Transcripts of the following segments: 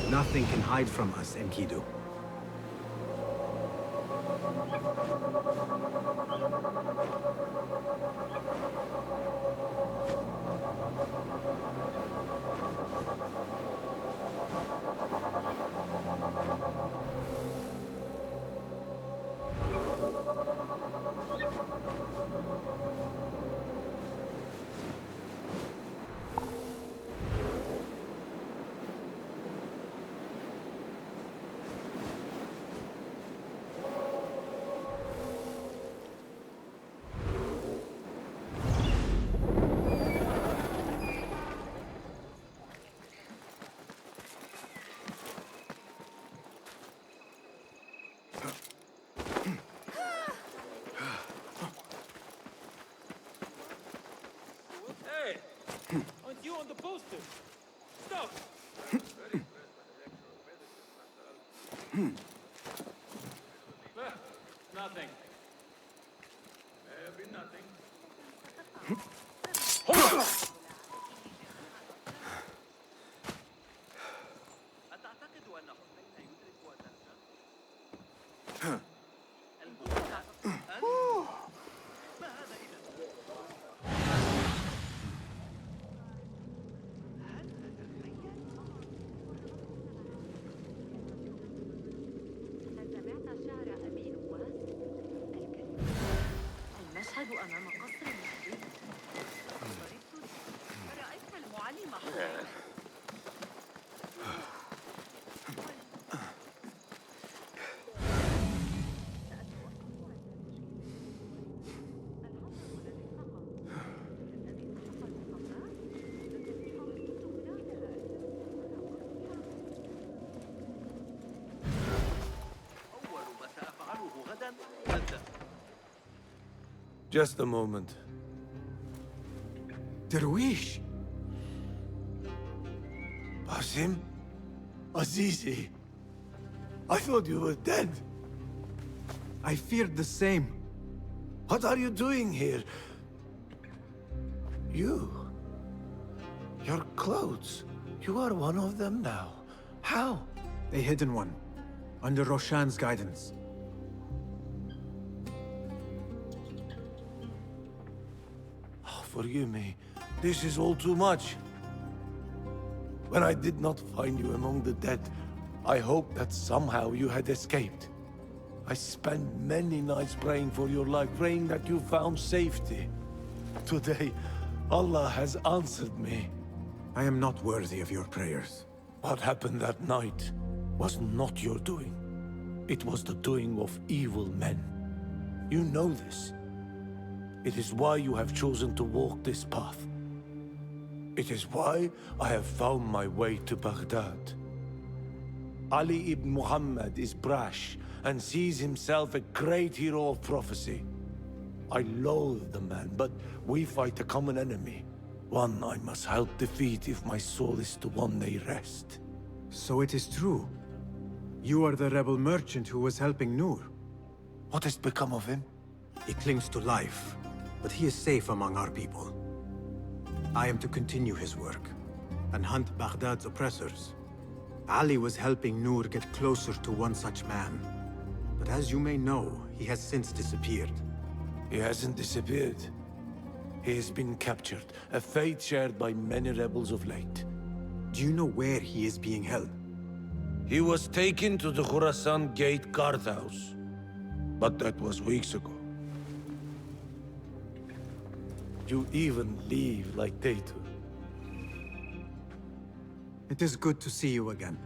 Nothing can hide from us, Enkidu. Aren't you on the poster? Stop! Nothing. Be nothing. أتعتقد أن حسين سيدرك وترجع؟ الموضوع ما هذا إذا؟ المشهد أمام قصر المحبوب. رأيت المعلم حسين. أول ما سأفعله غدا هذا. Just a moment. Darwish! Basim? Azizi? I thought you were dead. I feared the same. What are you doing here? You? Your clothes. You are one of them now. How? A hidden one, under Roshan's guidance. Oh, forgive me. This is all too much. When I did not find you among the dead, I hoped that somehow you had escaped. I spent many nights praying for your life, praying that you found safety. Today, Allah has answered me. I am not worthy of your prayers. What happened that night was not your doing. It was the doing of evil men. You know this. It is why you have chosen to walk this path. It is why I have found my way to Baghdad. Ali ibn Muhammad is brash and sees himself a great hero of prophecy. I loathe the man, but we fight a common enemy. One I must help defeat if my soul is to one day rest. So it is true. You are the rebel merchant who was helping Nur. What has become of him? He clings to life, but he is safe among our people. I am to continue his work and hunt Baghdad's oppressors. Ali was helping Nur get closer to one such man. But as you may know, he has since disappeared. He hasn't disappeared. He has been captured, a fate shared by many rebels of late. Do you know where he is being held? He was taken to the Khurasan Gate guardhouse. But that was weeks ago. You even leave like they do. It is good to see you again.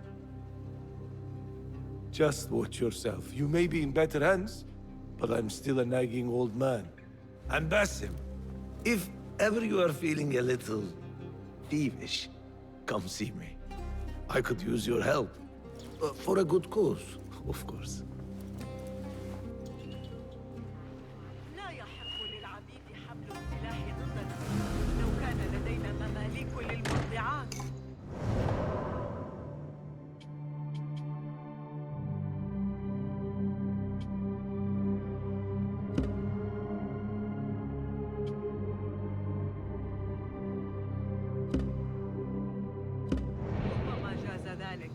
Just watch yourself. You may be in better hands, but I'm still a nagging old man. And Basim, if ever you are feeling a little thievish, come see me. I could use your help. For a good cause, of course. لا يحق للعبيد حمل السلاح ضدنا. لو كان لدينا مماليك للمرضعات. ربما جاز ذلك.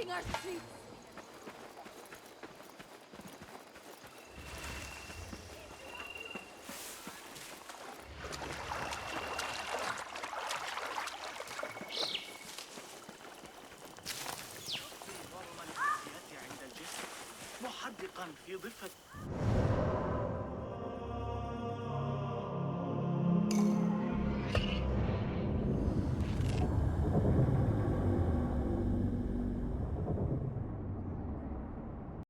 polluting our streets. نظام الجنسيات عند الجسم محدقا في ضفة